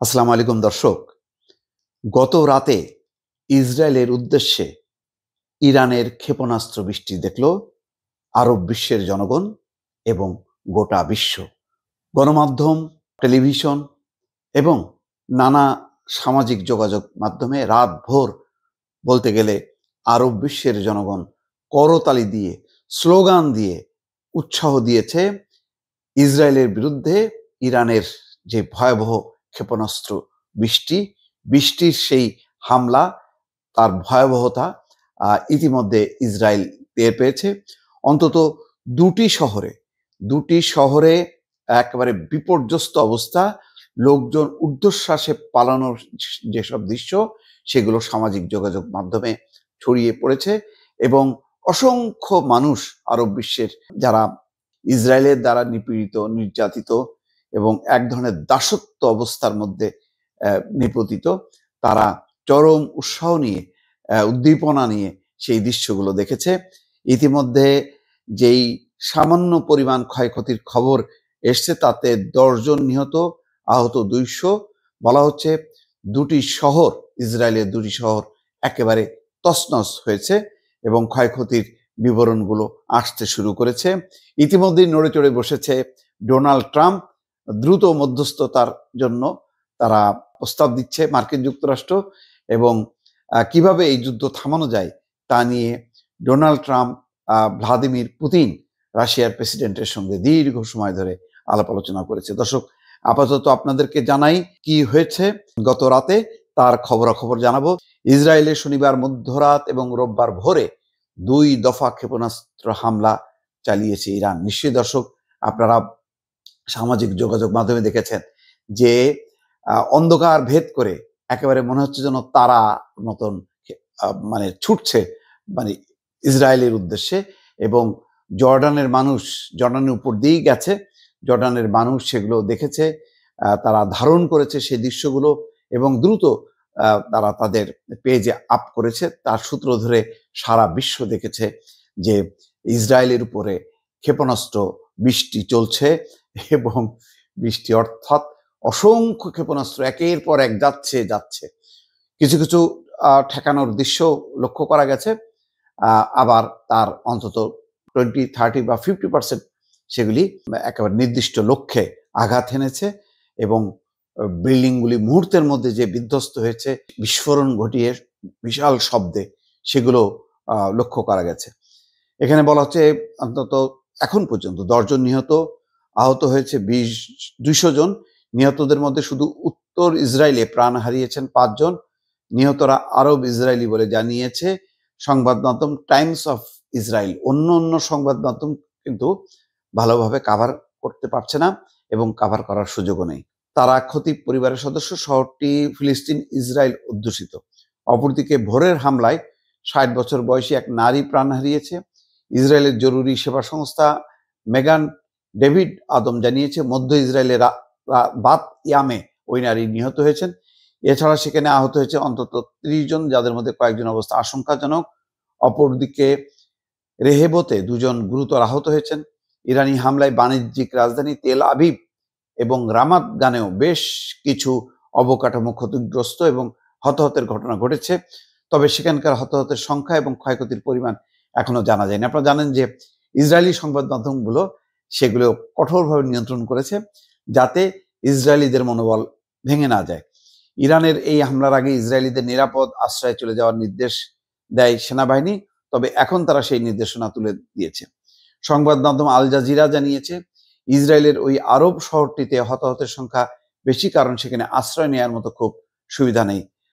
আসসালামু আলাইকুম দর্শক। গত রাতে ইসরায়েলের উদ্দেশ্যে ইরানের ক্ষেপণাস্ত্র বৃষ্টি দেখল আরব বিশ্বের জনগণ এবং গোটা বিশ্ব। গণমাধ্যম, টেলিভিশন এবং নানা সামাজিক যোগাযোগ মাধ্যমে রাতভর বলতে গেলে আরব বিশ্বের জনগণ করতালি দিয়ে, স্লোগান দিয়ে উৎসাহ দিয়েছে ইসরায়েলের বিরুদ্ধে ইরানের যে ভয়াবহ ক্ষেপণাস্ত্র বৃষ্টির সেই হামলা, তার ভয়াবহতা ইতিমধ্যে ইসরায়েল টের পেয়েছে। অন্তত দুটি শহরে একেবারে বিপর্যস্ত অবস্থা, লোকজন ঊর্ধ্বশ্বাসে পালানোর যেসব দৃশ্য, সেগুলো সামাজিক যোগাযোগ মাধ্যমে ছড়িয়ে পড়েছে এবং অসংখ্য মানুষ আরব বিশ্বের যারা ইসরায়েলের দ্বারা নিপীড়িত, নির্যাতিত এবং এক ধরনের দাসত্ব অবস্থার মধ্যে নিপতিত, তারা চরম উৎসাহ নিয়ে, উদ্দীপনা নিয়ে সেই দৃশ্যগুলো দেখেছে। ইতিমধ্যে যেই সামান্য পরিমাণ ক্ষয়ক্ষতির খবর এসছে, তাতে 10 জন নিহত, আহত 200। বলা হচ্ছে ইসরায়েলের দুটি শহর একেবারে তছনছ হয়েছে এবং ক্ষয়ক্ষতির বিবরণগুলো আসতে শুরু করেছে। ইতিমধ্যেই নড়ে চড়ে বসেছে ডোনাল্ড ট্রাম্প। দ্রুত মধ্যস্থতার জন্য তারা প্রস্তাব দিচ্ছে মার্কিন যুক্তরাষ্ট্র, এবং কিভাবে এই যুদ্ধ থামানো যায় তা নিয়ে ডোনাল্ড ট্রাম্প ভ্লাদিমির পুতিন, রাশিয়ার প্রেসিডেন্টের সঙ্গে দীর্ঘ সময় ধরে আলাপ আলোচনা করেছে। দর্শক, আপাতত আপনাদেরকে জানাই কি হয়েছে গত রাতে, তার খবরাখবর জানাবো। ইসরায়েলে শনিবার মধ্যরাত এবং রোববার ভোরে 2 দফা ক্ষেপণাস্ত্র হামলা চালিয়েছে ইরান। নিশ্চয়ই দর্শক, আপনারা সামাজিক যোগাযোগ মাধ্যমে দেখেছেন যে অন্ধকার ভেদ করে একেবারে মনে হচ্ছে যেন তারা মতন মানে ছুটছে মানে ইসরায়েলের উদ্দেশ্যে, এবং জর্ডানের উপর দিয়েই গেছে। জর্ডানের মানুষ সেগুলো দেখেছে, তারা ধারণ করেছে সেই দৃশ্যগুলো এবং দ্রুত তারা তাদের পেজে আপ করেছে। তার সূত্র ধরে সারা বিশ্ব দেখেছে যে ইসরায়েলের উপরে ক্ষেপণাস্ত্র বৃষ্টি চলছে, এবং বৃষ্টি অর্থাৎ অসংখ্য ক্ষেপণাস্ত্র একের পর এক যাচ্ছে। কিছু কিছু ঠেকানোর দৃশ্য লক্ষ্য করা গেছে, আবার তার অন্তত 20, 30 বা 50% সেগুলি একেবারে নির্দিষ্ট লক্ষ্যে আঘাত এনেছে এবং বিল্ডিংগুলি মুহূর্তের মধ্যে যে বিধ্বস্ত হয়েছে, বিস্ফোরণ ঘটিয়ে বিশাল শব্দে, সেগুলো লক্ষ্য করা গেছে। এখানে বলা হচ্ছে অন্তত এখন পর্যন্ত 10 জন নিহত, আহত হয়েছে 200 জন। নিহতদের মধ্যে শুধু উত্তর ইসরায়েলে প্রাণ হারিয়েছেন 5 জন। নিহতরা আরব ইসরায়েলি বলে জানিয়েছে সংবাদ মাধ্যম টাইমস অফ ইসরায়েল। অন্য সংবাদ মাধ্যম কিন্তু ভালোভাবে কাভার করতে পারছে না এবং কাভার করার সুযোগও নেই। তারা খতিব পরিবারের সদস্য। শহরটি ফিলিস্তিন ইসরায়েল অধ্যুষিত। অপরদিকে ভোরের হামলায় 60 বছর বয়সী এক নারী প্রাণ হারিয়েছে। ইসরায়েলের জরুরি সেবা সংস্থা মেগান ডেভিড আদম জানিয়েছে মধ্য ইসরায়েলের বাত ইয়ামে ওই নারী নিহত হয়েছেন। এছাড়া সেখানে আহত হয়েছে অন্তত 30 জন, যাদের মধ্যে কয়েকজন অবস্থা আশঙ্কাজনক। অপরদিকে রেহেবতে 2 জন গুরুতর আহত হয়েছেন। ইরানি হামলায় বাণিজ্যিক রাজধানী তেল আবিব এবং রামাত গানেও বেশ কিছু অবকাঠামো ক্ষতিগ্রস্ত এবং হতাহতের ঘটনা ঘটেছে। তবে সেখানকার হতাহতের সংখ্যা এবং ক্ষয়ক্ষতির পরিমাণ এখনো জানা যায়নি। আপনারা জানেন যে ইসরায়েলি সংবাদ মাধ্যমগুলো সেগুলো কঠোরভাবে নিয়ন্ত্রণ করেছে যাতে ইসরায়েলিদের মনোবল ভেঙে না যায়। ইরানের এই হামলার আগে ইসরায়েলিদের নিরাপদ আশ্রয়ে চলে যাওয়ার নির্দেশ দেয় সেনাবাহিনী, তবে এখন তারা সেই নির্দেশনা তুলে দিয়েছে। সংবাদ মাধ্যম আল জাজিরা জানিয়েছে ইসরায়েলের ওই আরব শহরটিতে হতাহতের সংখ্যা বেশি, কারণ সেখানে আশ্রয় নেওয়ার মতো খুব সুবিধা নেই।